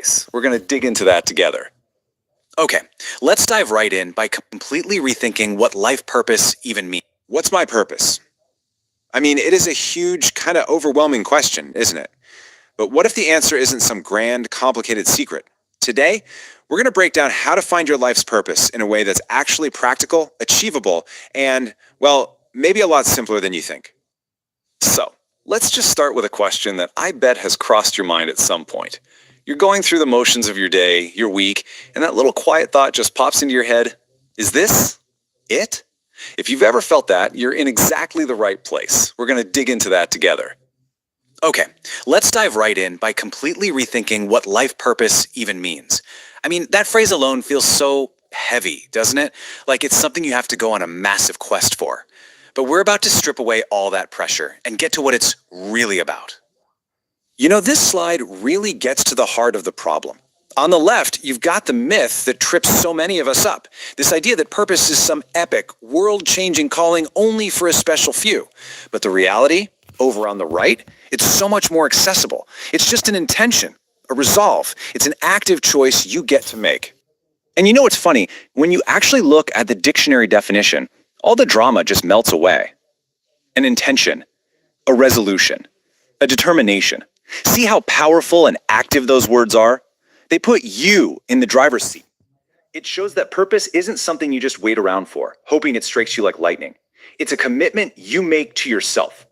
place. We're going to dig into that together. Okay, let's dive right in by completely rethinking what life purpose even means. What's my purpose? I mean, it is a huge, kind of overwhelming question, isn't it? But what if the answer isn't some grand, complicated secret? Today, we're going to break down how to find your life's purpose in a way that's actually practical, achievable, and, well, maybe a lot simpler than you think. So, let's just start with a question that I bet has crossed your mind at some point. You're going through the motions of your day, your week, and that little quiet thought just pops into your head. Is this it? If you've ever felt that, you're in exactly the right place. We're going to dig into that together. Okay, let's dive right in by completely rethinking what life purpose even means. I mean, that phrase alone feels so heavy, doesn't it? Like it's something you have to go on a massive quest for. But we're about to strip away all that pressure and get to what it's really about. You know, this slide really gets to the heart of the problem. On the left, you've got the myth that trips so many of us up. This idea that purpose is some epic, world-changing calling only for a special few. But the reality, over on the right, it's so much more accessible. It's just an intention, a resolve. It's an active choice you get to make. And you know what's funny? When you actually look at the dictionary definition, all the drama just melts away. An intention, a resolution, a determination. See how powerful and active those words are? They put you in the driver's seat. It shows that purpose isn't something you just wait around for, hoping it strikes you like lightning. It's a commitment you make to yourself.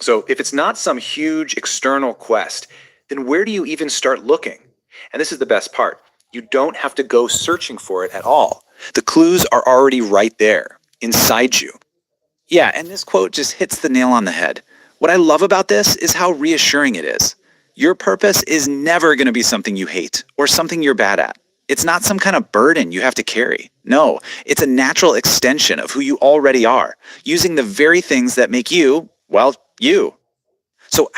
So if it's not some huge external quest, then where do you even start looking? And this is the best part. You don't have to go searching for it at all. The clues are already right there, inside you. Yeah, and this quote just hits the nail on the head. What I love about this is how reassuring it is. Your purpose is never going to be something you hate or something you're bad at. It's not some kind of burden you have to carry. No, it's a natural extension of who you already are, using the very things that make you, well, you. So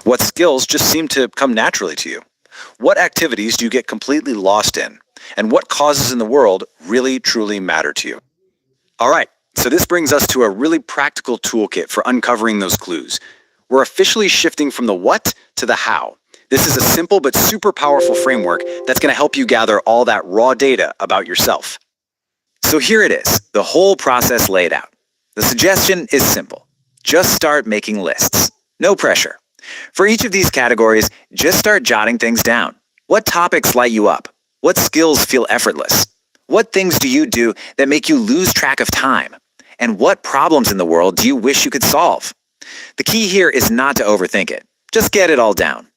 what skills just seem to come naturally to you? What activities do you get completely lost in? And what causes in the world really, truly matter to you? All right, so this brings us to a really practical toolkit for uncovering those clues. We're officially shifting from the what to the how. This is a simple but super powerful framework that's going to help you gather all that raw data about yourself. So here it is, the whole process laid out. The suggestion is simple. Just start making lists. No pressure. For each of these categories, just start jotting things down. What topics light you up? What skills feel effortless? What things do you do that make you lose track of time? And what problems in the world do you wish you could solve? The key here is not to overthink it. Just get it all down.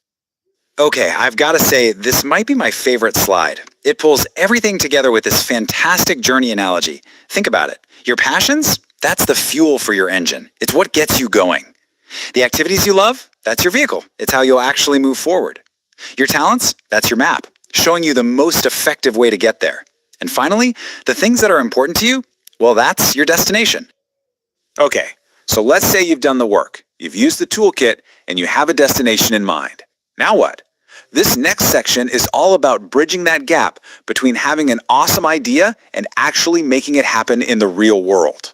Okay, I've got to say, this might be my favorite slide. It pulls everything together with this fantastic journey analogy. Think about it. Your passions? That's the fuel for your engine. It's what gets you going. The activities you love? That's your vehicle. It's how you'll actually move forward. Your talents? That's your map, showing you the most effective way to get there. And finally, the things that are important to you? Well, that's your destination. Okay. So let's say you've done the work, you've used the toolkit, and you have a destination in mind. Now what? This next section is all about bridging that gap between having an awesome idea and actually making it happen in the real world.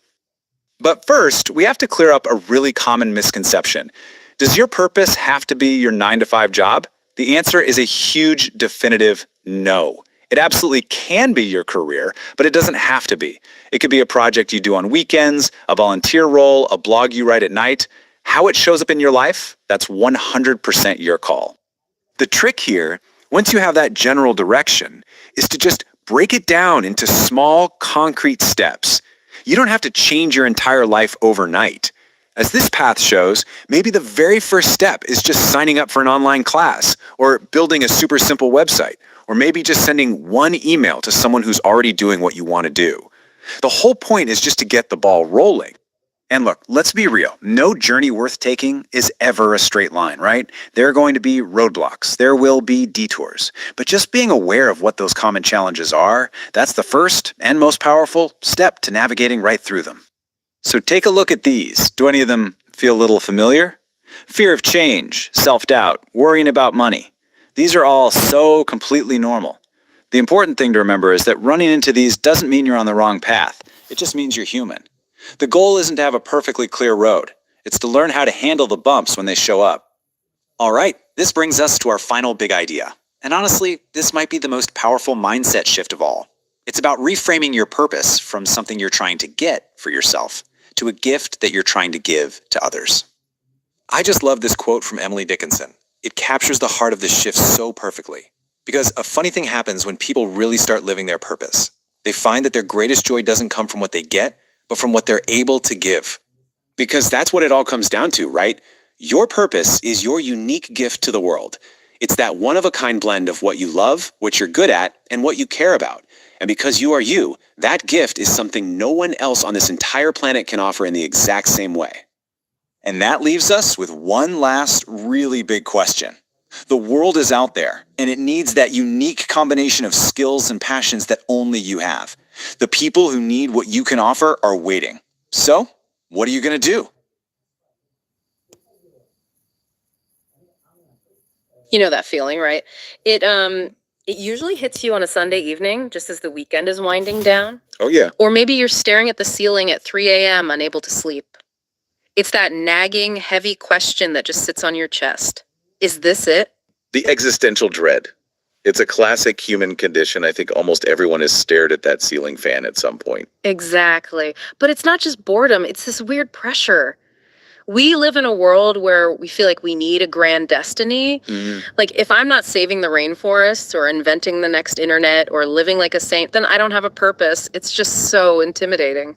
But first, we have to clear up a really common misconception. Does your purpose have to be your 9-to-5 job? The answer is a huge, definitive no. It absolutely can be your career, but it doesn't have to be. It could be a project you do on weekends, a volunteer role, a blog you write at night. How it shows up in your life, that's 100% your call. The trick here, once you have that general direction, is to just break it down into small, concrete steps. You don't have to change your entire life overnight. As this path shows, maybe the very first step is just signing up for an online class, or building a super simple website, or maybe just sending one email to someone who's already doing what you want to do. The whole point is just to get the ball rolling. And look, let's be real. No journey worth taking is ever a straight line, right? There are going to be roadblocks. There will be detours. But just being aware of what those common challenges are, that's the first and most powerful step to navigating right through them. So take a look at these. Do any of them feel a little familiar? Fear of change, self-doubt, worrying about money. These are all so completely normal. The important thing to remember is that running into these doesn't mean you're on the wrong path. It just means you're human. The goal isn't to have a perfectly clear road. It's to learn how to handle the bumps when they show up. All right, this brings us to our final big idea. And honestly, this might be the most powerful mindset shift of all. It's about reframing your purpose from something you're trying to get for yourself to a gift that you're trying to give to others. I just love this quote from Emily Dickinson. It captures the heart of this shift so perfectly. Because a funny thing happens when people really start living their purpose. They find that their greatest joy doesn't come from what they get, but from what they're able to give. Because that's what it all comes down to, right? Your purpose is your unique gift to the world. It's that one-of-a-kind blend of what you love, what you're good at, and what you care about. And because you are you, that gift is something no one else on this entire planet can offer in the exact same way. And that leaves us with one last really big question. The world is out there, and it needs that unique combination of skills and passions that only you have. The people who need what you can offer are waiting. So, what are you going to do? You know that feeling, right? It usually hits you on a Sunday evening, just as the weekend is winding down. Oh, yeah. Or maybe you're staring at the ceiling at 3 a.m., unable to sleep. It's that nagging, heavy question that just sits on your chest. Is this it? The existential dread. It's a classic human condition. I think almost everyone has stared at that ceiling fan at some point. Exactly. But it's not just boredom, it's this weird pressure. We live in a world where we feel like we need a grand destiny. Like, if I'm not saving the rainforests or inventing the next internet or living like a saint, then I don't have a purpose. It's just so intimidating.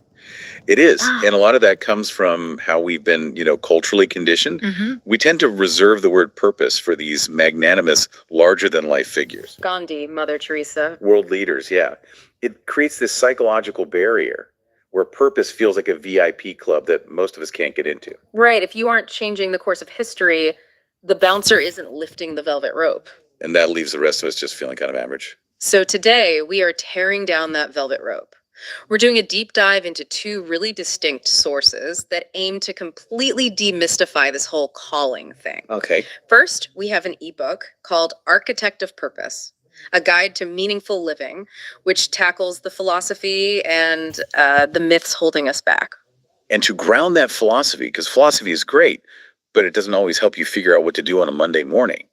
It is. And a lot of that comes from how we've been, culturally conditioned. We tend to reserve the word purpose for these magnanimous, larger-than-life figures. Gandhi, Mother Teresa. World leaders, yeah. It creates this psychological barrier where purpose feels like a VIP club that most of us can't get into. Right. If you aren't changing the course of history, the bouncer isn't lifting the velvet rope. And that leaves the rest of us just feeling kind of average. So today, we are tearing down that velvet rope. We're doing a deep dive into two really distinct sources that aim to completely demystify this whole calling thing. Okay. First, we have an ebook called Architect of Purpose, a guide to meaningful living, which tackles the philosophy and the myths holding us back. And to ground that philosophy, because philosophy is great, but it doesn't always help you figure out what to do on a Monday morning.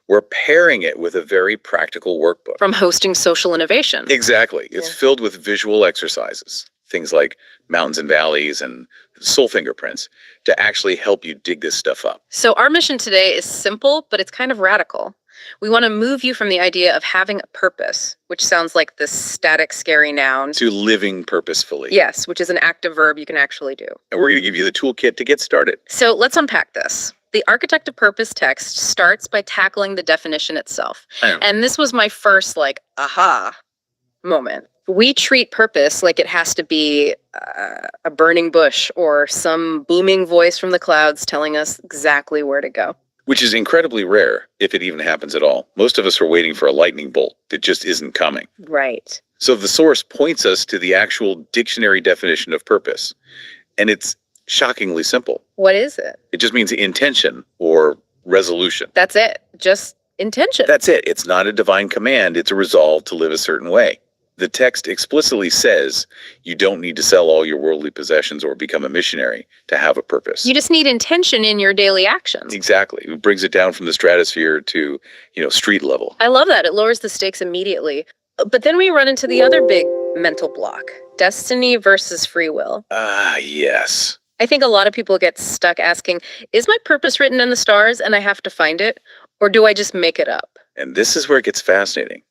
We're pairing it with a very practical workbook. From Hosting Social Innovation. Exactly. It's filled with visual exercises, things like mountains and valleys and soul fingerprints, to actually help you dig this stuff up. So our mission today is simple, but it's kind of radical. We want to move you from the idea of having a purpose, which sounds like this static, scary noun, to living purposefully. Yes, which is an active verb you can actually do. And we're going to give you the toolkit to get started. So let's unpack this. The Architect of Purpose text starts by tackling the definition itself. And this was my first, aha moment. We treat purpose like it has to be a burning bush or some booming voice from the clouds telling us exactly where to go. Which is incredibly rare, if it even happens at all. Most of us are waiting for a lightning bolt that just isn't coming. Right. So the source points us to the actual dictionary definition of purpose. And it's shockingly simple. What is it? It just means intention or resolution. That's it. Just intention. That's it. It's not a divine command. It's a resolve to live a certain way. The text explicitly says you don't need to sell all your worldly possessions or become a missionary to have a purpose. You just need intention in your daily actions. Exactly. It brings it down from the stratosphere to, street level. I love that. It lowers the stakes immediately. But then we run into the other big mental block, destiny versus free will. Yes. I think a lot of people get stuck asking, is my purpose written in the stars and I have to find it? Or do I just make it up? And this is where it gets fascinating.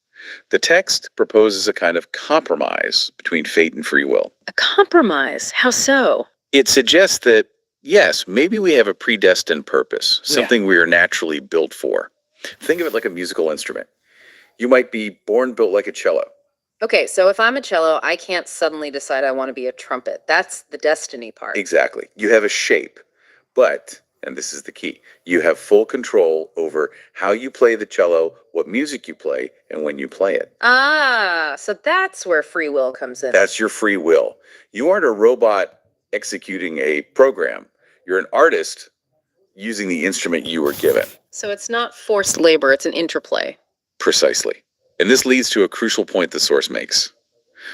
The text proposes a kind of compromise between fate and free will. A compromise? How so? It suggests that, yes, maybe we have a predestined purpose, something we are naturally built for. Think of it like a musical instrument. You might be born built like a cello. Okay, so if I'm a cello, I can't suddenly decide I want to be a trumpet. That's the destiny part. Exactly. You have a shape, but, and this is the key, you have full control over how you play the cello, what music you play, and when you play it. So that's where free will comes in. That's your free will. You aren't a robot executing a program. You're an artist using the instrument you were given. So it's not forced labor, it's an interplay. Precisely. And this leads to a crucial point the source makes.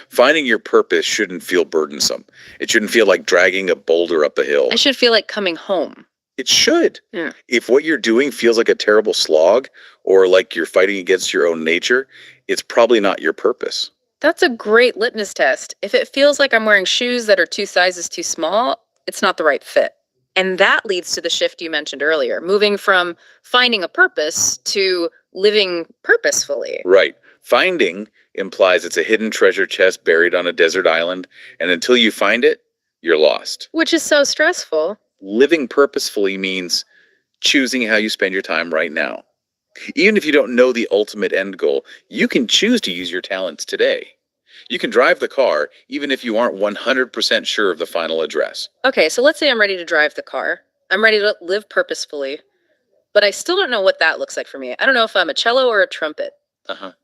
Finding your purpose shouldn't feel burdensome. It shouldn't feel like dragging a boulder up a hill. I should feel like coming home. It should. Yeah. If what you're doing feels like a terrible slog or like you're fighting against your own nature, it's probably not your purpose. That's a great litmus test. If it feels like I'm wearing shoes that are 2 sizes too small, it's not the right fit. And that leads to the shift you mentioned earlier, moving from finding a purpose to living purposefully. Right. Finding implies it's a hidden treasure chest buried on a desert island, and until you find it, you're lost. Which is so stressful. Living purposefully means choosing how you spend your time right now. Even if you don't know the ultimate end goal, you can choose to use your talents today. You can drive the car even if you aren't 100% sure of the final address. Okay, so let's say I'm ready to drive the car. I'm ready to live purposefully, but I still don't know what that looks like for me. I don't know if I'm a cello or a trumpet.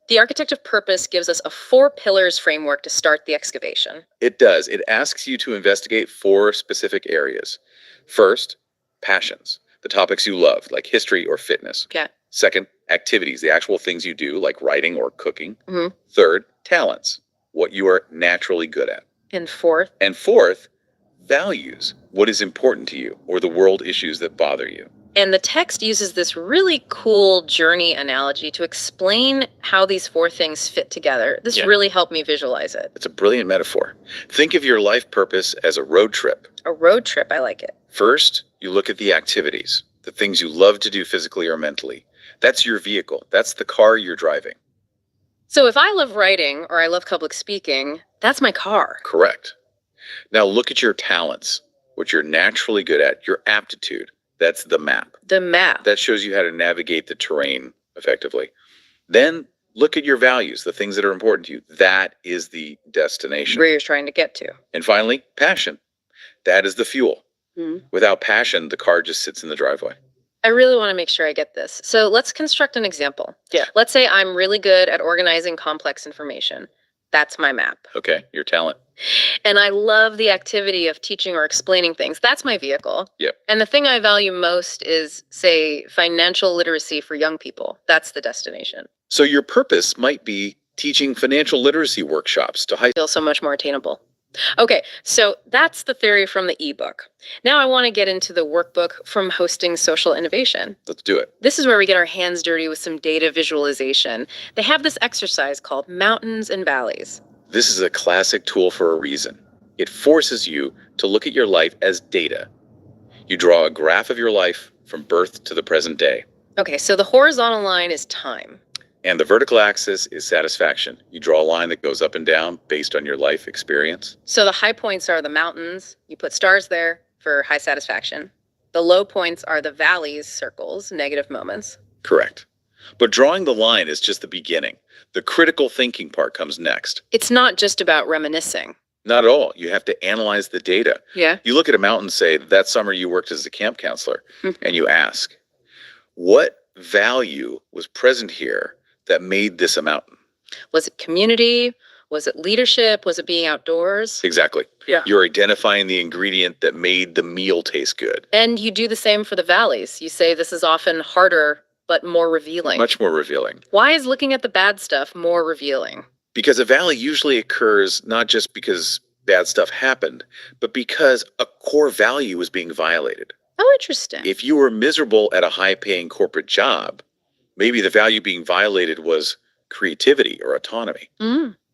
The Architect of Purpose gives us a 4 pillars framework to start the excavation. It does. It asks you to investigate 4 specific areas. First, passions, the topics you love, like history or fitness. Okay. Second, activities, the actual things you do, like writing or cooking. Mm-hmm. Third, talents, what you are naturally good at. And fourth? And fourth, values, what is important to you, or the world issues that bother you. And the text uses this really cool journey analogy to explain how these 4 things fit together. This really helped me visualize it. It's a brilliant metaphor. Think of your life purpose as a road trip. A road trip, I like it. First, you look at the activities, the things you love to do physically or mentally. That's your vehicle. That's the car you're driving. So if I love writing or I love public speaking, that's my car. Correct. Now look at your talents, what you're naturally good at, your aptitude. That's the map. The map. That shows you how to navigate the terrain effectively. Then look at your values, the things that are important to you. That is the destination. Where you're trying to get to. And finally, passion. That is the fuel. Mm-hmm. Without passion, the car just sits in the driveway. I really want to make sure I get this. So let's construct an example. Yeah. Let's say I'm really good at organizing complex information. That's my map. Okay, your talent. And I love the activity of teaching or explaining things. That's my vehicle. Yep. And the thing I value most is, say, financial literacy for young people. That's the destination. So your purpose might be teaching financial literacy workshops to high Feel so much more attainable. Okay, so that's the theory from the ebook. Now I want to get into the workbook from Hosting Social Innovation. Let's do it. This is where we get our hands dirty with some data visualization. They have this exercise called Mountains and Valleys. This is a classic tool for a reason. It forces you to look at your life as data. You draw a graph of your life from birth to the present day. Okay, so the horizontal line is time. And the vertical axis is satisfaction. You draw a line that goes up and down based on your life experience. So the high points are the mountains. You put stars there for high satisfaction. The low points are the valleys, circles, negative moments. Correct. But drawing the line is just the beginning. The critical thinking part comes next. It's not just about reminiscing. Not at all. You have to analyze the data. Yeah. You look at a mountain, say, that summer you worked as a camp counselor, and you ask, what value was present here that made this a mountain? Was it community? Was it leadership? Was it being outdoors? Exactly. Yeah. You're identifying the ingredient that made the meal taste good. And you do the same for the valleys. You say this is often harder, but more revealing. Much more revealing. Why is looking at the bad stuff more revealing? Because a valley usually occurs not just because bad stuff happened, but because a core value was being violated. Oh, interesting. If you were miserable at a high-paying corporate job, maybe the value being violated was creativity or autonomy.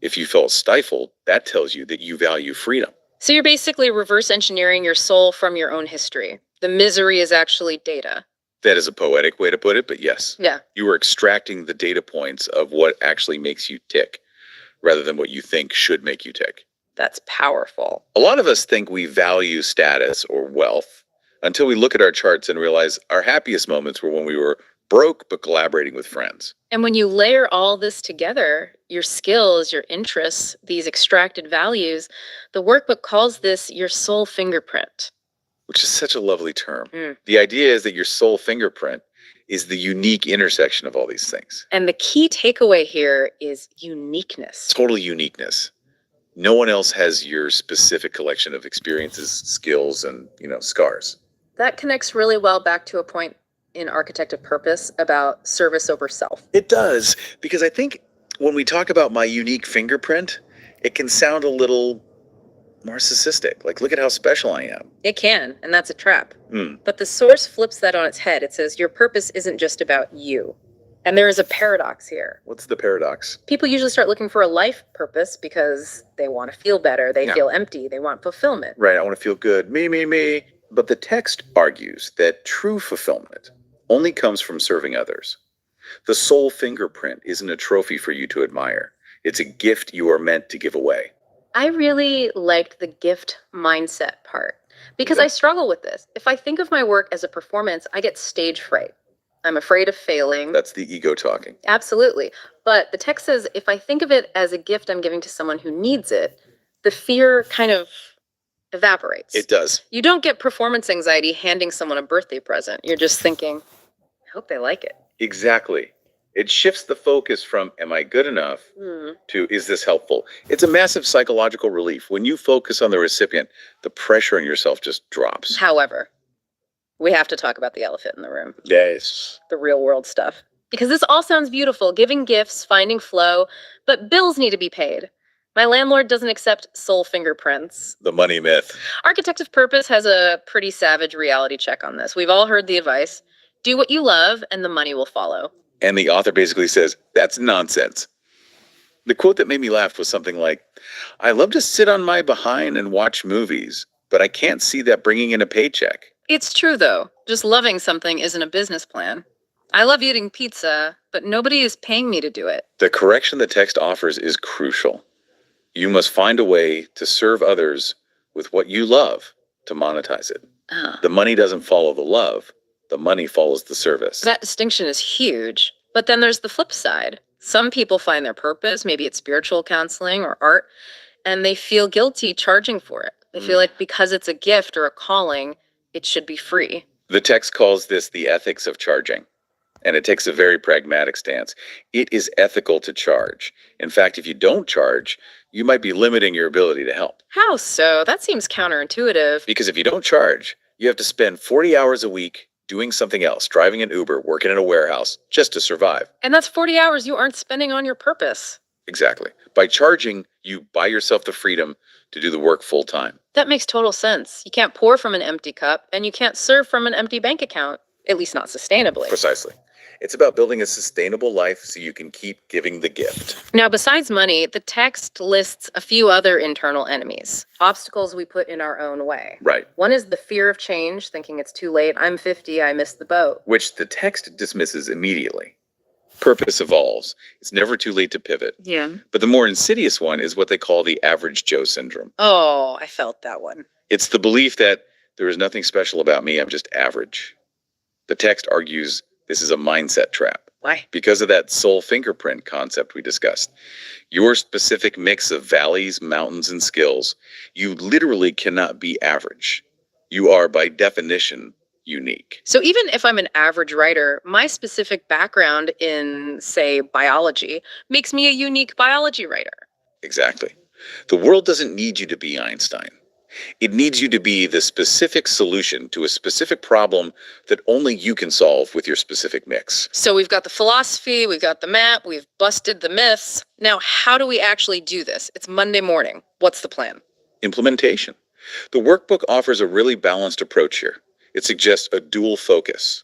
If you felt stifled, that tells you that you value freedom. So you're basically reverse engineering your soul from your own history. The misery is actually data. That is a poetic way to put it, but yes. Yeah. You are extracting the data points of what actually makes you tick, rather than what you think should make you tick. That's powerful. A lot of us think we value status or wealth until we look at our charts and realize our happiest moments were when we were broke but collaborating with friends. And when you layer all this together, your skills, your interests, these extracted values, the workbook calls this your soul fingerprint. Which is such a lovely term. The idea is that your soul fingerprint is the unique intersection of all these things. And the key takeaway here is uniqueness. Total uniqueness. No one else has your specific collection of experiences, skills, and, scars. That connects really well back to a point in Architect of Purpose about service over self. It does, because I think when we talk about my unique fingerprint, it can sound a little narcissistic. Like, look at how special I am. It can, and that's a trap. But the source flips that on its head. It says your purpose isn't just about you. And there is a paradox here. What's the paradox? People usually start looking for a life purpose because they want to feel better. They feel empty. They want fulfillment. Right, I want to feel good. Me. But the text argues that true fulfillment only comes from serving others. The soul fingerprint isn't a trophy for you to admire. It's a gift you are meant to give away. I really liked the gift mindset part because I struggle with this. If I think of my work as a performance, I get stage fright. I'm afraid of failing. That's the ego talking. Absolutely. But the text says if I think of it as a gift I'm giving to someone who needs it, the fear kind of evaporates. It does. You don't get performance anxiety handing someone a birthday present. You're just thinking, I hope they like it. Exactly. It shifts the focus from, am I good enough, to, is this helpful? It's a massive psychological relief. When you focus on the recipient, the pressure on yourself just drops. However, we have to talk about the elephant in the room. Yes. The real world stuff. Because this all sounds beautiful, giving gifts, finding flow, but bills need to be paid. My landlord doesn't accept soul fingerprints. The money myth. Architect of Purpose has a pretty savage reality check on this. We've all heard the advice, do what you love and the money will follow. And the author basically says, that's nonsense. The quote that made me laugh was something like, I love to sit on my behind and watch movies, but I can't see that bringing in a paycheck. It's true, though. Just loving something isn't a business plan. I love eating pizza, but nobody is paying me to do it. The correction the text offers is crucial. You must find a way to serve others with what you love to monetize it. The money doesn't follow the love. The money follows the service. That distinction is huge. But then there's the flip side. Some people find their purpose, maybe it's spiritual counseling or art, and they feel guilty charging for it. They feel like because it's a gift or a calling, it should be free. The text calls this the ethics of charging, and it takes a very pragmatic stance. It is ethical to charge. In fact, if you don't charge, you might be limiting your ability to help. How so? That seems counterintuitive. Because if you don't charge, you have to spend 40 hours a week doing something else, driving an Uber, working in a warehouse, just to survive. And that's 40 hours you aren't spending on your purpose. Exactly. By charging, you buy yourself the freedom to do the work full time. That makes total sense. You can't pour from an empty cup, and you can't serve from an empty bank account, at least not sustainably. Precisely. It's about building a sustainable life so you can keep giving the gift. Now, besides money, the text lists a few other internal enemies, obstacles we put in our own way. Right. One is the fear of change, thinking it's too late. I'm 50, I missed the boat. Which the text dismisses immediately. Purpose evolves. It's never too late to pivot. Yeah. But the more insidious one is what they call the average Joe syndrome. Oh, I felt that one. It's the belief that there is nothing special about me, I'm just average. The text argues this is a mindset trap. Why? Because of that soul fingerprint concept we discussed. Your specific mix of valleys, mountains, and skills, you literally cannot be average. You are, by definition, unique. So even if I'm an average writer, my specific background in, say, biology makes me a unique biology writer. Exactly. The world doesn't need you to be Einstein. It needs you to be the specific solution to a specific problem that only you can solve with your specific mix. So we've got the philosophy, we've got the map, we've busted the myths. Now, how do we actually do this? It's Monday morning. What's the plan? Implementation. The workbook offers a really balanced approach here. It suggests a dual focus,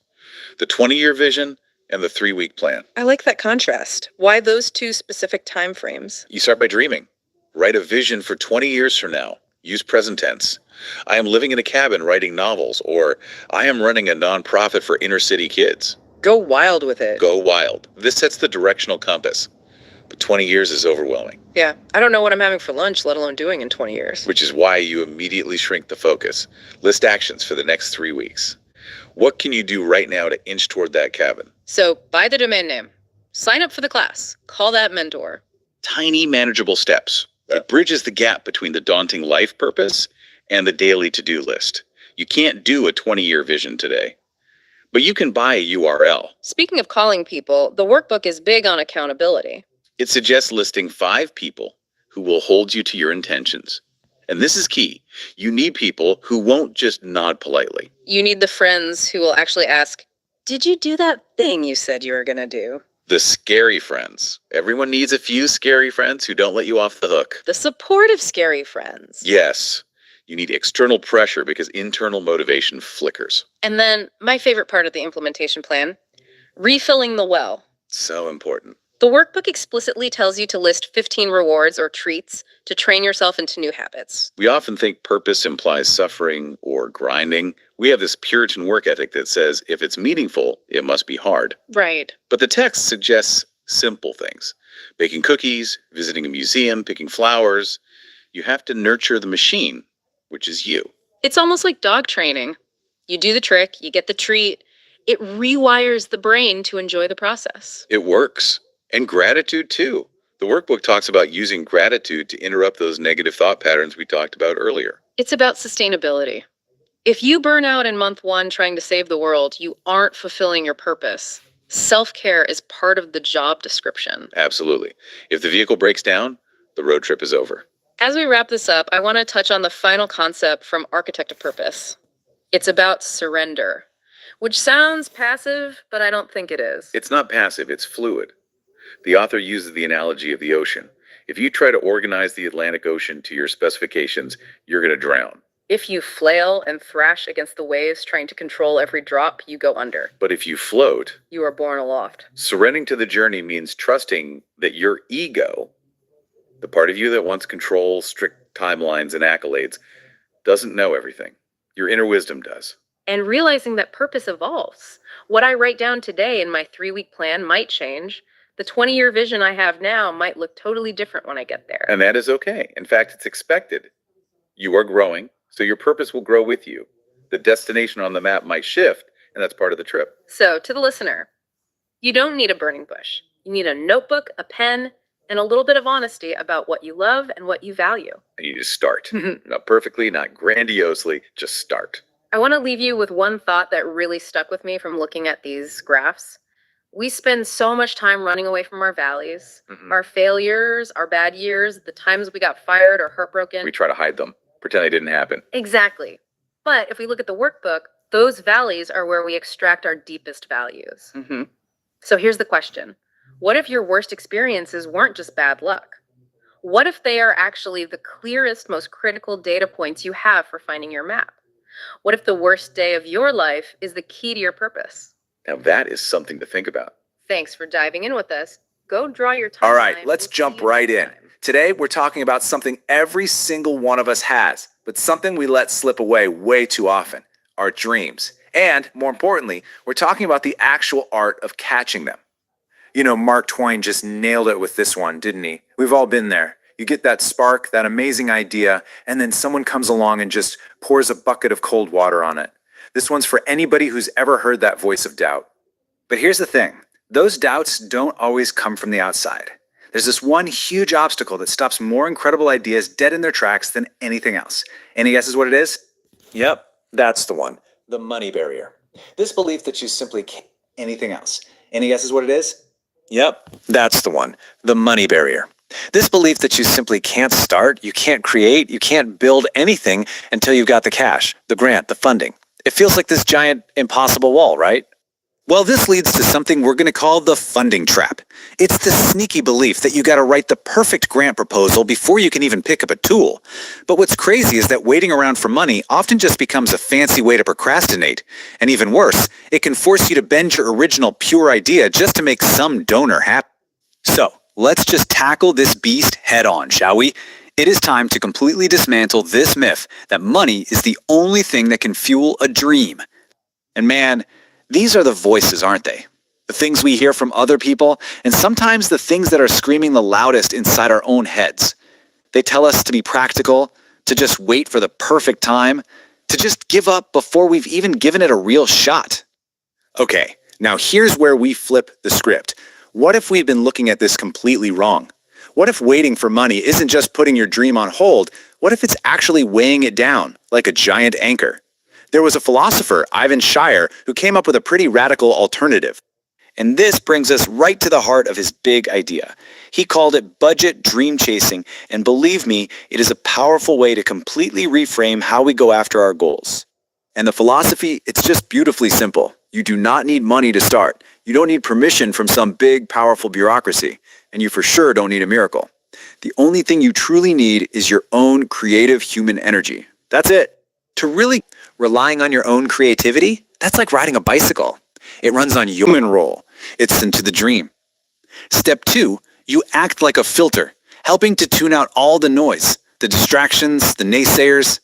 the 20-year vision and the 3-week plan. I like that contrast. Why those two specific time frames? You start by dreaming. Write a vision for 20 years from now. Use present tense. I am living in a cabin writing novels, or I am running a nonprofit for inner city kids. Go wild with it. Go wild. This sets the directional compass. But 20 years is overwhelming. Yeah, I don't know what I'm having for lunch, let alone doing in 20 years. Which is why you immediately shrink the focus. List actions for the next 3 weeks. What can you do right now to inch toward that cabin? So buy the domain name, sign up for the class, call that mentor. Tiny, manageable steps. It bridges the gap between the daunting life purpose and the daily to-do list. You can't do a 20-year vision today, but you can buy a URL. Speaking of calling people, the workbook is big on accountability. It suggests listing 5 people who will hold you to your intentions. And this is key. You need people who won't just nod politely. You need the friends who will actually ask, did you do that thing you said you were going to do? The scary friends. Everyone needs a few scary friends who don't let you off the hook. The supportive scary friends. Yes. You need external pressure because internal motivation flickers. And then my favorite part of the implementation plan, refilling the well. So important. The workbook explicitly tells you to list 15 rewards or treats to train yourself into new habits. We often think purpose implies suffering or grinding. We have this Puritan work ethic that says if it's meaningful, it must be hard. Right. But the text suggests simple things. Baking cookies, visiting a museum, picking flowers. You have to nurture the machine, which is you. It's almost like dog training. You do the trick, you get the treat. It rewires the brain to enjoy the process. It works. And gratitude, too. The workbook talks about using gratitude to interrupt those negative thought patterns we talked about earlier. It's about sustainability. If you burn out in month 1 trying to save the world, you aren't fulfilling your purpose. Self-care is part of the job description. Absolutely. If the vehicle breaks down, the road trip is over. As we wrap this up, I want to touch on the final concept from Architect of Purpose. It's about surrender, which sounds passive, but I don't think it is. It's not passive, it's fluid. The author uses the analogy of the ocean. If you try to organize the Atlantic Ocean to your specifications, you're going to drown. If you flail and thrash against the waves trying to control every drop, you go under. But if you float, You are borne aloft. surrendering to the journey means trusting that your ego, the part of you that wants control, strict timelines, and accolades, doesn't know everything. Your inner wisdom does. And realizing that purpose evolves. What I write down today in my 3-week plan might change. The 20-year vision I have now might look totally different when I get there. And that is okay. In fact, it's expected. You are growing, so your purpose will grow with you. The destination on the map might shift, and that's part of the trip. So, to the listener, you don't need a burning bush. You need a notebook, a pen, and a little bit of honesty about what you love and what you value. And you just start. Not perfectly, not grandiosely, just start. I want to leave you with one thought that really stuck with me from looking at these graphs. We spend so much time running away from our valleys, our failures, our bad years, the times we got fired or heartbroken. We try to hide them, pretend they didn't happen. Exactly. But if we look at the workbook, those valleys are where we extract our deepest values. So here's the question. What if your worst experiences weren't just bad luck? What if they are actually the clearest, most critical data points you have for finding your map? What if the worst day of your life is the key to your purpose? Now that is something to think about. Thanks for diving in with us. Go draw your timeline. All right, let's We'll see jump you right next in. time. Today, we're talking about something every single one of us has, but something we let slip away way too often, our dreams. And more importantly, we're talking about the actual art of catching them. You know, Mark Twain just nailed it with this one, didn't he? We've all been there. You get that spark, that amazing idea, and then someone comes along and just pours a bucket of cold water on it. This one's for anybody who's ever heard that voice of doubt. But here's the thing. Those doubts don't always come from the outside. There's this one huge obstacle that stops more incredible ideas dead in their tracks than anything else. Any guesses what it is? Yep, that's the one. The money barrier. This belief that you simply can't do anything else. Any guesses what it is? Yep, that's the one. The money barrier. This belief that you simply can't start, you can't create, you can't build anything until you've got the cash, the grant, the funding. It feels like this giant impossible wall, right? Well, this leads to something we're going to call the funding trap. It's the sneaky belief that you got to write the perfect grant proposal before you can even pick up a tool. But what's crazy is that waiting around for money often just becomes a fancy way to procrastinate. And even worse, it can force you to bend your original pure idea just to make some donor happy. So, let's just tackle this beast head on, shall we? It is time to completely dismantle this myth that money is the only thing that can fuel a dream. And man, these are the voices, aren't they? The things we hear from other people, and sometimes the things that are screaming the loudest inside our own heads. They tell us to be practical, to just wait for the perfect time, to just give up before we've even given it a real shot. Okay, now here's where we flip the script. What if we've been looking at this completely wrong? What if waiting for money isn't just putting your dream on hold? What if it's actually weighing it down like a giant anchor? There was a philosopher, Ivan Scheier, who came up with a pretty radical alternative. And this brings us right to the heart of his big idea. He called it budget dream chasing, and believe me, it is a powerful way to completely reframe how we go after our goals. And the philosophy, it's just beautifully simple. You do not need money to start. You don't need permission from some big, powerful bureaucracy. And you for sure don't need a miracle. The only thing you truly need is your own creative human energy. That's it. To really relying on your own creativity, that's like riding a bicycle. It runs on human roll. It's into the dream. Step 2, you act like a filter, helping to tune out all the noise, the distractions, the naysayers.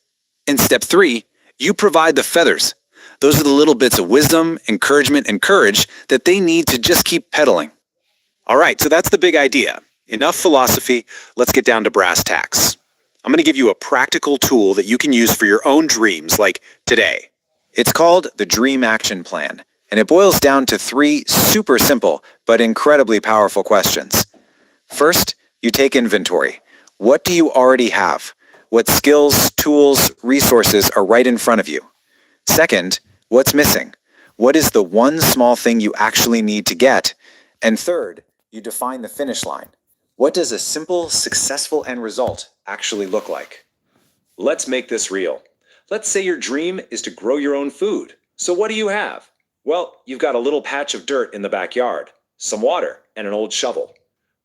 And step 3, you provide the feathers. Those are the little bits of wisdom, encouragement, and courage that they need to just keep pedaling. All right, so that's the big idea. Enough philosophy, let's get down to brass tacks. I'm going to give you a practical tool that you can use for your own dreams, like today. It's called the Dream Action Plan, and it boils down to 3 super simple but incredibly powerful questions. First, you take inventory. What do you already have? What skills, tools, resources are right in front of you? Second, what's missing? What is the one small thing you actually need to get? And third, you define the finish line. What does a simple, successful end result actually look like? Let's make this real. Let's say your dream is to grow your own food. So what do you have? Well, you've got a little patch of dirt in the backyard, some water, and an old shovel.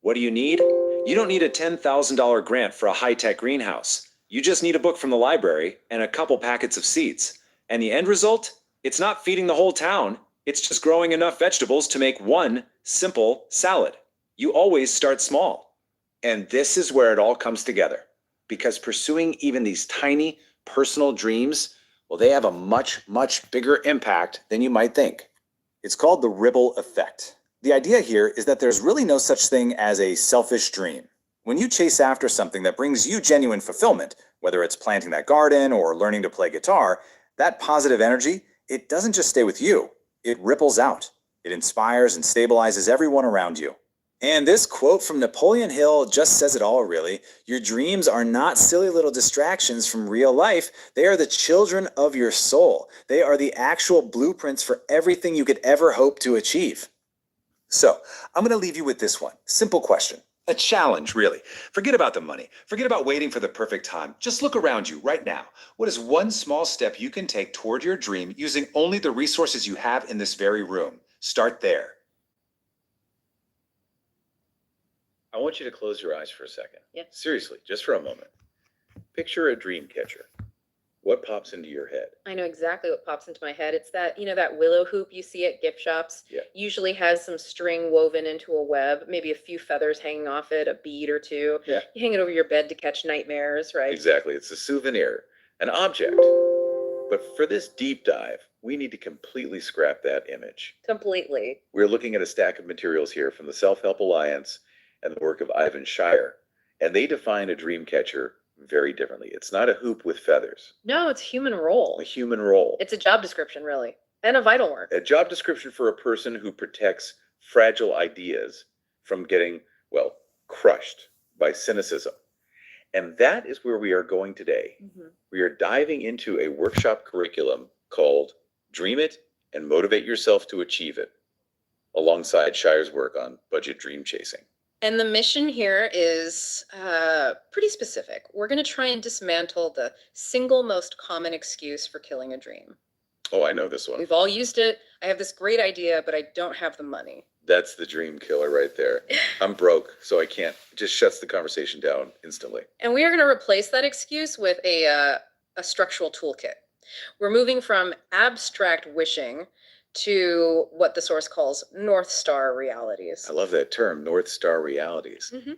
What do you need? You don't need a $10,000 grant for a high-tech greenhouse. You just need a book from the library and a couple packets of seeds. And the end result? It's not feeding the whole town. It's just growing enough vegetables to make one simple salad. You always start small. And this is where it all comes together. Because pursuing even these tiny personal dreams, well, they have a much, much bigger impact than you might think. It's called the ripple effect. The idea here is that there's really no such thing as a selfish dream. When you chase after something that brings you genuine fulfillment, whether it's planting that garden or learning to play guitar, that positive energy, it doesn't just stay with you. It ripples out. It inspires and stabilizes everyone around you. And this quote from Napoleon Hill just says it all, really. Your dreams are not silly little distractions from real life. They are the children of your soul. They are the actual blueprints for everything you could ever hope to achieve. So, I'm going to leave you with this one. Simple question. A challenge, really. Forget about the money. Forget about waiting for the perfect time. Just look around you right now. What is one small step you can take toward your dream using only the resources you have in this very room? Start there. I want you to close your eyes for a second. Yeah. Seriously, just for a moment. Picture a dream catcher. What pops into your head? I know exactly what pops into my head. It's that, that willow hoop you see at gift shops. Yeah. Usually has some string woven into a web, maybe a few feathers hanging off it, a bead or two. Yeah. You hang it over your bed to catch nightmares, right? Exactly. It's a souvenir, an object. But for this deep dive, we need to completely scrap that image. Completely. We're looking at a stack of materials here from the Self-Help Alliance and the work of Ivan Scheier, and they define a dream catcher very differently. It's not a hoop with feathers. No, it's human role. A human role. It's a job description, really, and a vital one. A job description for a person who protects fragile ideas from getting, well, crushed by cynicism. And that is where we are going today. Mm-hmm. We are diving into a workshop curriculum called Dream It and Motivate Yourself to Achieve It, alongside Shire's work on budget dream chasing. And the mission here is pretty specific. We're going to try and dismantle the single most common excuse for killing a dream. Oh, I know this one. We've all used it. I have this great idea, but I don't have the money. That's the dream killer right there. I'm broke, so I can't. It just shuts the conversation down instantly. And we are going to replace that excuse with a structural toolkit. We're moving from abstract wishing to what the source calls North Star realities. I love that term, North Star realities. Mm-hmm.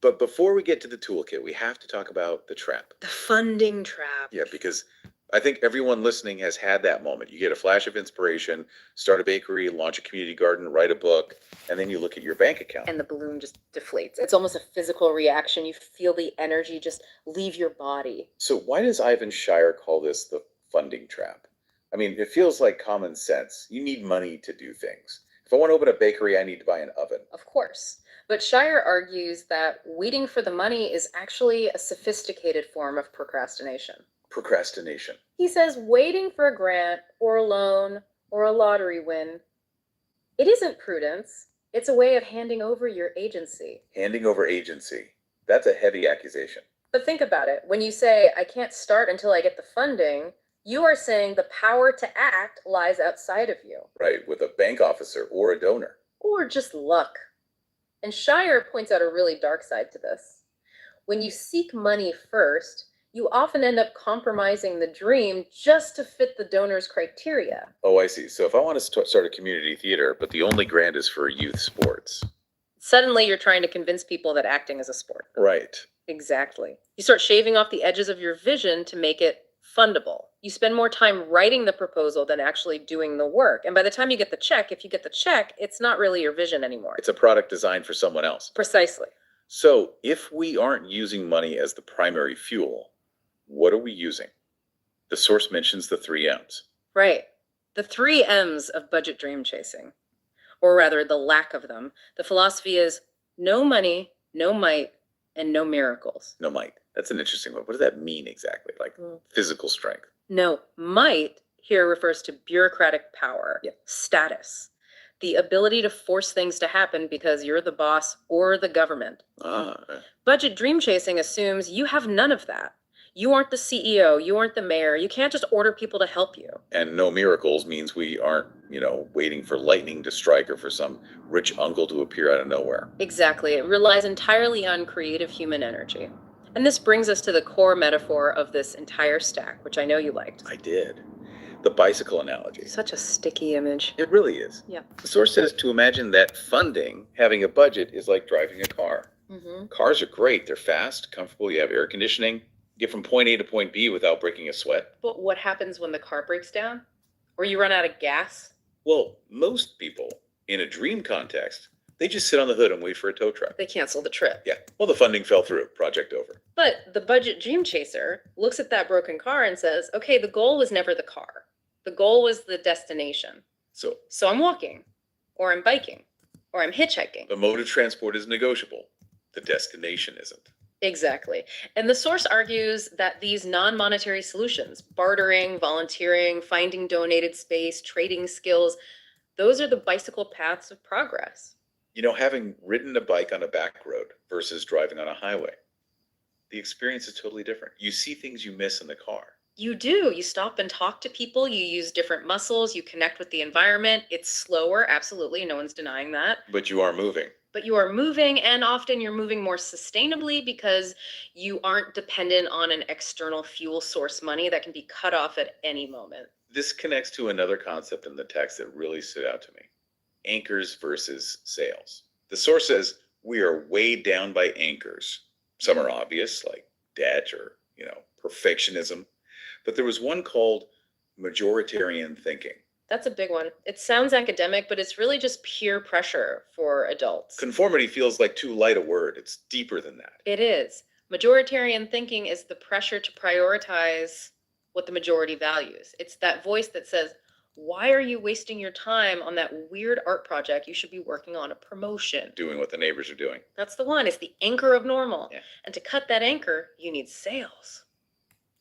But before we get to the toolkit, we have to talk about the trap. The funding trap. Yeah, because I think everyone listening has had that moment. You get a flash of inspiration, start a bakery, launch a community garden, write a book, and then you look at your bank account. And the balloon just deflates. It's almost a physical reaction. You feel the energy just leave your body. So why does Ivan Scheier call this the funding trap? I mean, it feels like common sense. You need money to do things. If I want to open a bakery, I need to buy an oven. Of course. But Scheier argues that waiting for the money is actually a sophisticated form of procrastination. Procrastination. He says waiting for a grant or a loan or a lottery win, it isn't prudence. It's a way of handing over your agency. Handing over agency. That's a heavy accusation. But think about it. When you say, I can't start until I get the funding, you are saying the power to act lies outside of you. Right, with a bank officer or a donor. Or just luck. And Scheier points out a really dark side to this. When you seek money first, you often end up compromising the dream just to fit the donor's criteria. Oh, I see. So if I want to start a community theater, but the only grant is for youth sports, Suddenly you're trying to convince people that acting is a sport. Right. Exactly. You start shaving off the edges of your vision to make it fundable. You spend more time writing the proposal than actually doing the work. And by the time you get the check, if you get the check, it's not really your vision anymore. It's a product designed for someone else. Precisely. So if we aren't using money as the primary fuel, what are we using? The source mentions the 3 M's. Right. The 3 M's of budget dream chasing, or rather the lack of them. The philosophy is no money, no might, and no miracles. No might. That's an interesting one. What does that mean exactly? Like physical strength. No, might here refers to bureaucratic power, status, the ability to force things to happen because you're the boss or the government. Budget dream chasing assumes you have none of that. You aren't the CEO, you aren't the mayor, you can't just order people to help you. And no miracles means we aren't, waiting for lightning to strike or for some rich uncle to appear out of nowhere. Exactly. It relies entirely on creative human energy. And this brings us to the core metaphor of this entire stack, which I know you liked. I did. The bicycle analogy. Such a sticky image. It really is. Yeah. The source says to imagine that funding, having a budget, is like driving a car. Mm-hmm. Cars are great. They're fast, comfortable. You have air conditioning. Get from point A to point B without breaking a sweat. But what happens when the car breaks down? Or you run out of gas? Well, most people, in a dream context, they just sit on the hood and wait for a tow truck. They cancel the trip. Yeah. Well, the funding fell through. Project over. But the budget dream chaser looks at that broken car and says, okay, the goal was never the car. The goal was the destination. So I'm walking, or I'm biking, or I'm hitchhiking. The mode of transport is negotiable. The destination isn't. Exactly. And the source argues that these non-monetary solutions, bartering, volunteering, finding donated space, trading skills, those are the bicycle paths of progress. Having ridden a bike on a back road versus driving on a highway, the experience is totally different. You see things you miss in the car. You do. You stop and talk to people. You use different muscles. You connect with the environment. It's slower. Absolutely. No one's denying that. But you are moving. But you are moving, and often you're moving more sustainably because you aren't dependent on an external fuel source money that can be cut off at any moment. This connects to another concept in the text that really stood out to me. Anchors versus sails. The source says we are weighed down by anchors. Some are obvious, like debt or, perfectionism. But there was one called majoritarian thinking. That's a big one. It sounds academic, but it's really just peer pressure for adults. Conformity feels like too light a word. It's deeper than that. It is. Majoritarian thinking is the pressure to prioritize what the majority values. It's that voice that says, why are you wasting your time on that weird art project? You should be working on a promotion. Doing what the neighbors are doing. That's the one. It's the anchor of normal. Yeah. And to cut that anchor, you need sails.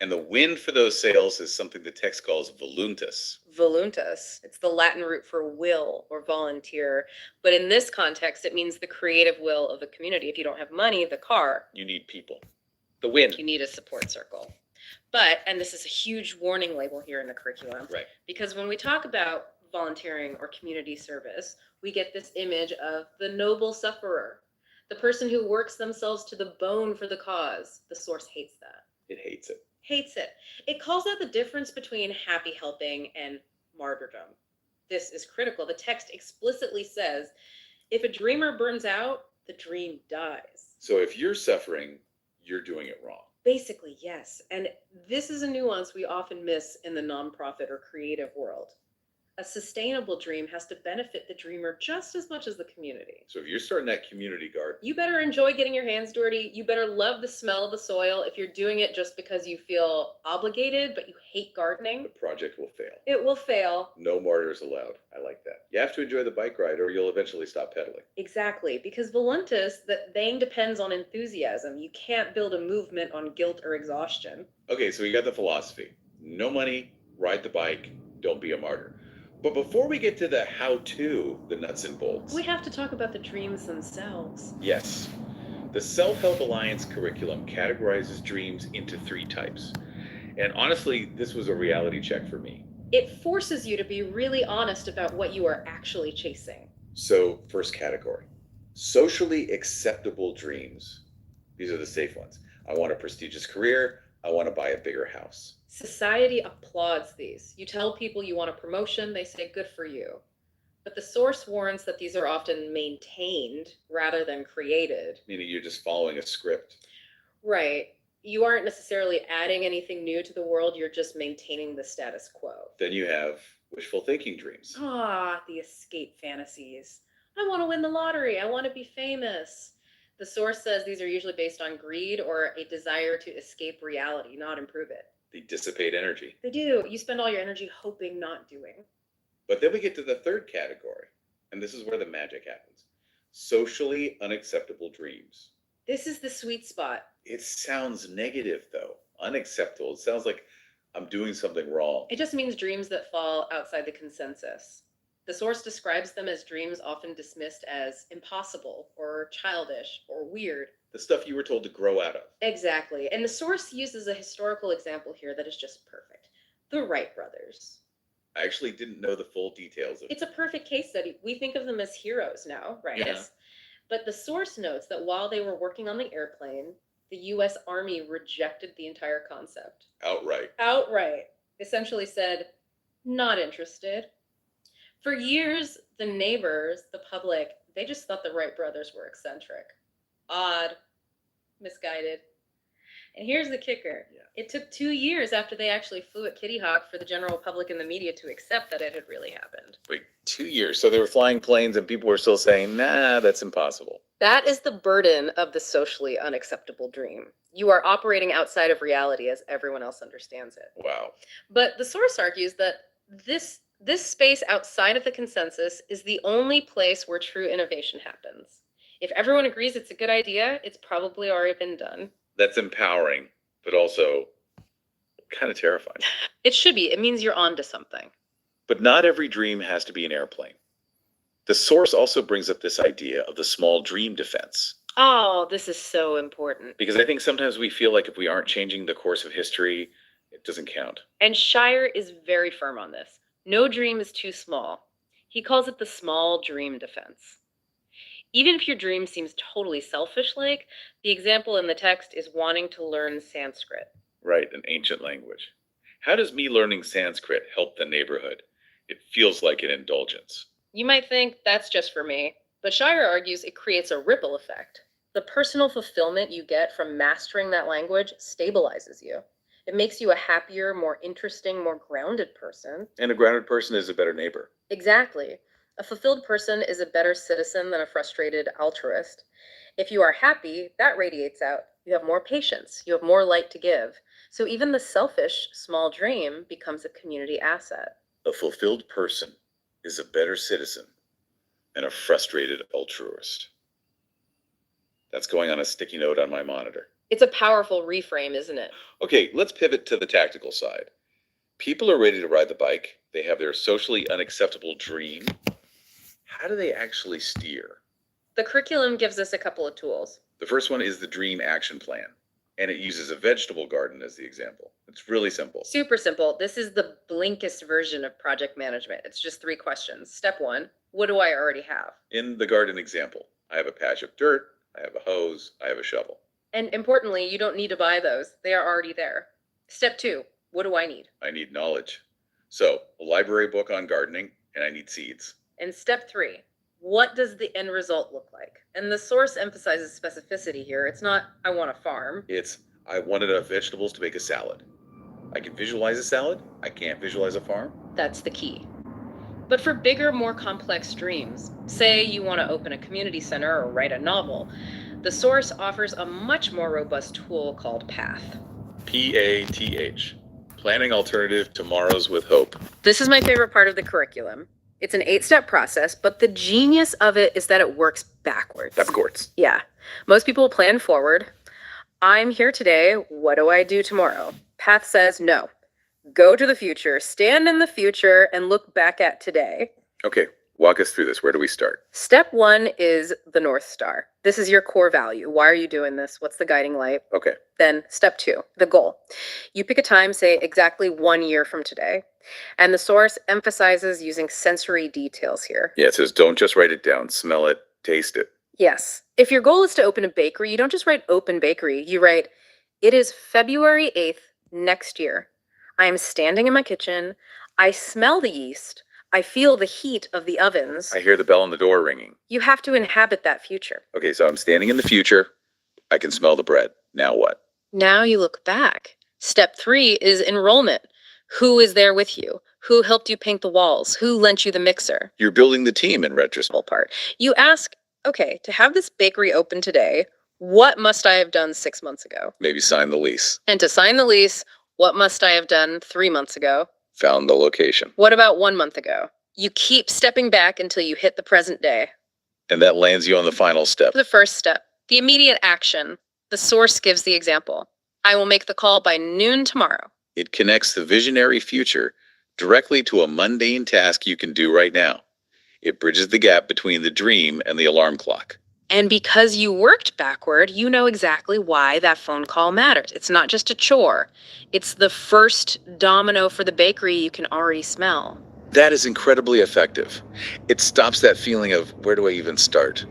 And the wind for those sails is something the text calls voluntas. Voluntas. It's the Latin root for will or volunteer. But in this context, it means the creative will of the community. If you don't have money, the car. You need people. The wind. You need a support circle. But, and this is a huge warning label here in the curriculum, right? Because when we talk about volunteering or community service, we get this image of the noble sufferer, the person who works themselves to the bone for the cause. The source hates that. It hates it. Hates it. It calls out the difference between happy helping and martyrdom. This is critical. The text explicitly says, if a dreamer burns out, the dream dies. So if you're suffering, you're doing it wrong. Basically, yes. And this is a nuance we often miss in the nonprofit or creative world. A sustainable dream has to benefit the dreamer just as much as the community. So if you're starting that community garden, you better enjoy getting your hands dirty. You better love the smell of the soil. If you're doing it just because you feel obligated, but you hate gardening, the project will fail. It will fail. No martyrs allowed. I like that. You have to enjoy the bike ride or you'll eventually stop pedaling. Exactly. Because voluntas, that thing depends on enthusiasm. You can't build a movement on guilt or exhaustion. Okay, so you got the philosophy. No money, ride the bike, don't be a martyr. But before we get to the how-to, the nuts and bolts, we have to talk about the dreams themselves. Yes. The Self-Help Alliance curriculum categorizes dreams into 3 types. And honestly, this was a reality check for me. It forces you to be really honest about what you are actually chasing. So, first category, socially acceptable dreams. These are the safe ones. I want a prestigious career. I want to buy a bigger house. Society applauds these. You tell people you want a promotion, they say, good for you. But the source warns that these are often maintained rather than created. Meaning you're just following a script. Right. You aren't necessarily adding anything new to the world, you're just maintaining the status quo. Then you have wishful thinking dreams. Ah, the escape fantasies. I want to win the lottery. I want to be famous. The source says these are usually based on greed or a desire to escape reality, not improve it. They dissipate energy. They do. You spend all your energy hoping, not doing. But then we get to the third category, and this is where the magic happens. Socially unacceptable dreams. This is the sweet spot. It sounds negative, though. Unacceptable. It sounds like I'm doing something wrong. It just means dreams that fall outside the consensus. The source describes them as dreams often dismissed as impossible or childish or weird. The stuff you were told to grow out of. Exactly. And the source uses a historical example here that is just perfect. The Wright brothers. I actually didn't know the full details of it. It's a perfect case study. We think of them as heroes now, right? Yeah. But the source notes that while they were working on the airplane, the US Army rejected the entire concept. Outright. Outright. Essentially said, not interested. For years, the neighbors, the public, they just thought the Wright brothers were eccentric, odd, misguided. And here's the kicker. Yeah. It took 2 years after they actually flew at Kitty Hawk for the general public and the media to accept that it had really happened. Wait, 2 years. So they were flying planes and people were still saying, nah, that's impossible. That is the burden of the socially unacceptable dream. You are operating outside of reality as everyone else understands it. Wow. But the source argues that this space outside of the consensus is the only place where true innovation happens. If everyone agrees it's a good idea, it's probably already been done. That's empowering, but also kind of terrifying. It should be. It means you're onto something. But not every dream has to be an airplane. The source also brings up this idea of the small dream defense. Oh, this is so important. Because I think sometimes we feel like if we aren't changing the course of history, it doesn't count. And Scheier is very firm on this. No dream is too small. He calls it the small dream defense. Even if your dream seems totally selfish-like, the example in the text is wanting to learn Sanskrit. Right, an ancient language. How does me learning Sanskrit help the neighborhood? It feels like an indulgence. You might think that's just for me, but Scheier argues it creates a ripple effect. The personal fulfillment you get from mastering that language stabilizes you. It makes you a happier, more interesting, more grounded person. And a grounded person is a better neighbor. Exactly. A fulfilled person is a better citizen than a frustrated altruist. If you are happy, that radiates out. You have more patience. You have more light to give. So even the selfish, small dream becomes a community asset. A fulfilled person is a better citizen than a frustrated altruist. That's going on a sticky note on my monitor. It's a powerful reframe, isn't it? Okay, let's pivot to the tactical side. People are ready to ride the bike. They have their socially unacceptable dream. How do they actually steer? The curriculum gives us a couple of tools. The first one is the dream action plan, and it uses a vegetable garden as the example. It's really simple. Super simple. This is the Blinkist version of project management. It's just 3 questions. Step 1, what do I already have? In the garden example, I have a patch of dirt, I have a hose, I have a shovel. And importantly, you don't need to buy those. They are already there. Step 2, what do I need? I need knowledge. So, a library book on gardening, and I need seeds. And step 3, what does the end result look like? And the source emphasizes specificity here. It's not, I want a farm. It's, I wanted enough vegetables to make a salad. I can visualize a salad. I can't visualize a farm. That's the key. But for bigger, more complex dreams, say you want to open a community center or write a novel, the source offers a much more robust tool called PATH. PATH. Planning alternative tomorrows with hope. This is my favorite part of the curriculum. It's an 8-step process, but the genius of it is that it works backwards. Backwards. Yeah. Most people plan forward. I'm here today. What do I do tomorrow? PATH says no. Go to the future, stand in the future, and look back at today. Okay, walk us through this. Where do we start? Step 1 is the North Star. This is your core value. Why are you doing this? What's the guiding light? Okay. Then step 2, the goal. You pick a time, say exactly 1 year from today. And the source emphasizes using sensory details here. Yeah, it says don't just write it down, smell it, taste it. Yes. If your goal is to open a bakery, you don't just write open bakery. You write, it is February 8th next year. I am standing in my kitchen. I smell the yeast. I feel the heat of the ovens. I hear the bell on the door ringing. You have to inhabit that future. Okay, so I'm standing in the future. I can smell the bread. Now what? Now you look back. Step 3 is enrollment. Who is there with you? Who helped you paint the walls? Who lent you the mixer? You're building the team in retrospect. Part. You ask, okay, to have this bakery open today, what must I have done 6 months ago? Maybe sign the lease. And to sign the lease, what must I have done 3 months ago? Found the location. What about 1 month ago? You keep stepping back until you hit the present day. And that lands you on the final step. The first step, the immediate action. The source gives the example. I will make the call by noon tomorrow. It connects the visionary future directly to a mundane task you can do right now. It bridges the gap between the dream and the alarm clock. And because you worked backward, you know exactly why that phone call matters. It's not just a chore. It's the first domino for the bakery you can already smell. That is incredibly effective. It stops that feeling of, where do I even start?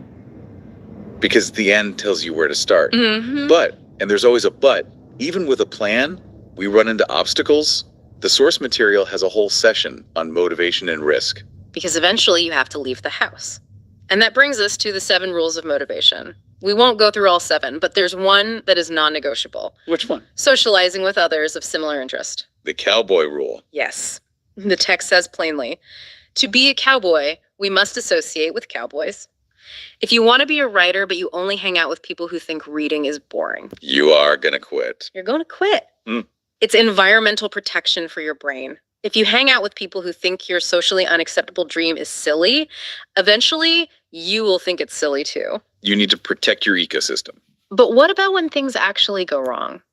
Because the end tells you where to start. Mm-hmm. But, and there's always a but, even with a plan, we run into obstacles. The source material has a whole session on motivation and risk. Because eventually you have to leave the house. And that brings us to the 7 rules of motivation. We won't go through all 7, but there's one that is non-negotiable. Which one? Socializing with others of similar interest. The cowboy rule. Yes. The text says plainly, to be a cowboy, we must associate with cowboys. If you want to be a writer, but you only hang out with people who think reading is boring, You are gonna quit. you're going to quit. Mm. It's environmental protection for your brain. If you hang out with people who think your socially unacceptable dream is silly, eventually you will think it's silly too. You need to protect your ecosystem. But what about when things actually go wrong?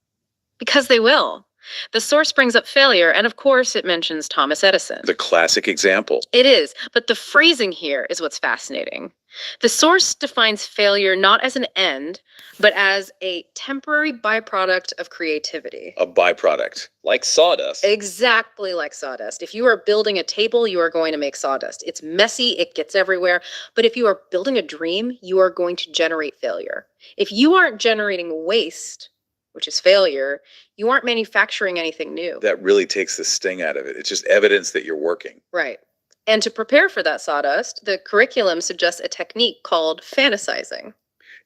Because they will. The source brings up failure, and of course it mentions Thomas Edison. The classic example. It is, but the phrasing here is what's fascinating. The source defines failure not as an end, but as a temporary byproduct of creativity. A byproduct. Like sawdust. Exactly like sawdust. If you are building a table, you are going to make sawdust. It's messy, it gets everywhere. But if you are building a dream, you are going to generate failure. If you aren't generating waste, which is failure, you aren't manufacturing anything new. That really takes the sting out of it. It's just evidence that you're working. Right. And to prepare for that sawdust, the curriculum suggests a technique called fantasizing.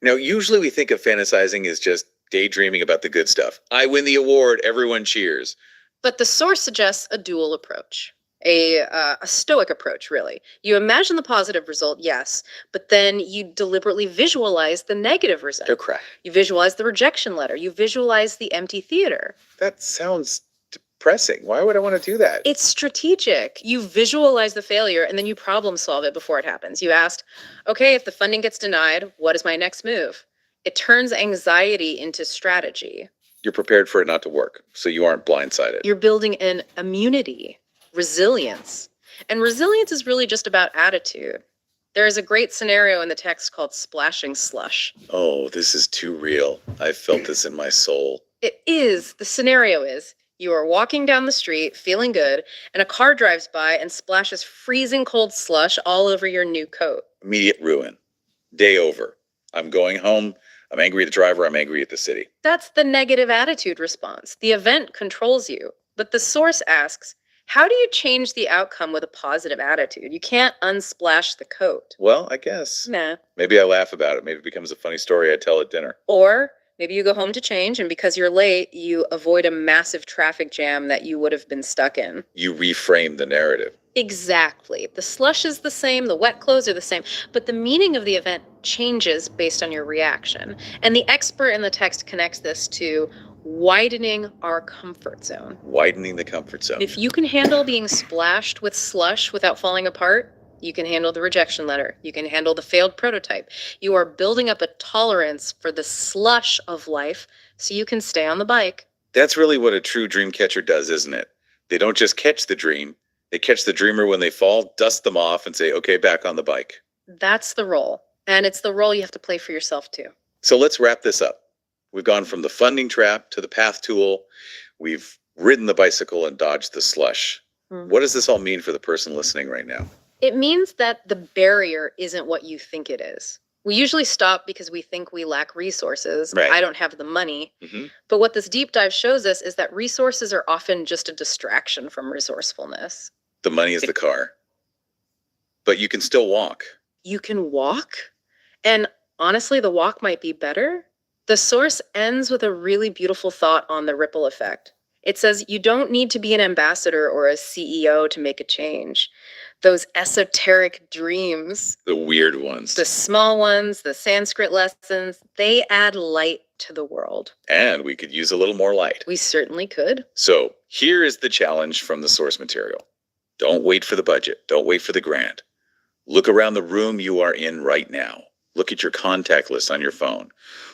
Now, usually we think of fantasizing as just daydreaming about the good stuff. I win the award, everyone cheers. But the source suggests a dual approach, a stoic approach, really. You imagine the positive result, yes, but then you deliberately visualize the negative result. They're cry. You visualize the rejection letter. You visualize the empty theater. That sounds depressing. Why would I want to do that? It's strategic. You visualize the failure and then you problem solve it before it happens. You ask, okay, if the funding gets denied, what is my next move? It turns anxiety into strategy. You're prepared for it not to work, so you aren't blindsided. You're building an immunity, resilience. And resilience is really just about attitude. There is a great scenario in the text called splashing slush. Oh, this is too real. I felt this in my soul. It is, the scenario is, you are walking down the street feeling good, and a car drives by and splashes freezing cold slush all over your new coat. Immediate ruin. Day over. I'm going home. I'm angry at the driver. I'm angry at the city. That's the negative attitude response. The event controls you. But the source asks, how do you change the outcome with a positive attitude? You can't unsplash the coat. Well, I guess. Nah. Maybe I laugh about it. Maybe it becomes a funny story I tell at dinner. Or maybe you go home to change, and because you're late, you avoid a massive traffic jam that you would have been stuck in. You reframe the narrative. Exactly. The slush is the same, the wet clothes are the same, but the meaning of the event changes based on your reaction. And the expert in the text connects this to widening our comfort zone. Widening the comfort zone. If you can handle being splashed with slush without falling apart, you can handle the rejection letter. You can handle the failed prototype. You are building up a tolerance for the slush of life so you can stay on the bike. That's really what a true dream catcher does, isn't it? They don't just catch the dream. They catch the dreamer when they fall, dust them off, and say, okay, back on the bike. That's the role. And it's the role you have to play for yourself too. So let's wrap this up. We've gone from the funding trap to the path tool. We've ridden the bicycle and dodged the slush. What does this all mean for the person listening right now? It means that the barrier isn't what you think it is. We usually stop because we think we lack resources. Right. I don't have the money. Mm-hmm. But what this deep dive shows us is that resources are often just a distraction from resourcefulness. The money is the car. But you can still walk. You can walk? And honestly, the walk might be better. The source ends with a really beautiful thought on the ripple effect. It says you don't need to be an ambassador or a CEO to make a change. Those esoteric dreams, The weird ones. the small ones, the Sanskrit lessons, they add light to the world. And we could use a little more light. We certainly could. So here is the challenge from the source material. Don't wait for the budget. Don't wait for the grant. Look around the room you are in right now. Look at your contact list on your phone.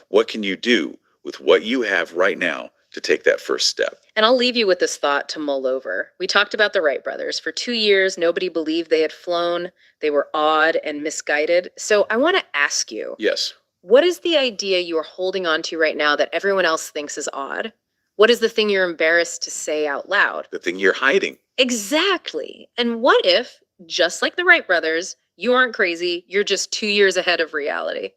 What can you do with what you have right now to take that first step? And I'll leave you with this thought to mull over. We talked about the Wright brothers. For 2 years, nobody believed they had flown. They were awed and misguided. So I want to ask you, Yes. what is the idea you are holding on to right now that everyone else thinks is odd? What is the thing you're embarrassed to say out loud? The thing you're hiding. Exactly. And what if, just like the Wright brothers, you aren't crazy, you're just 2 years ahead of reality?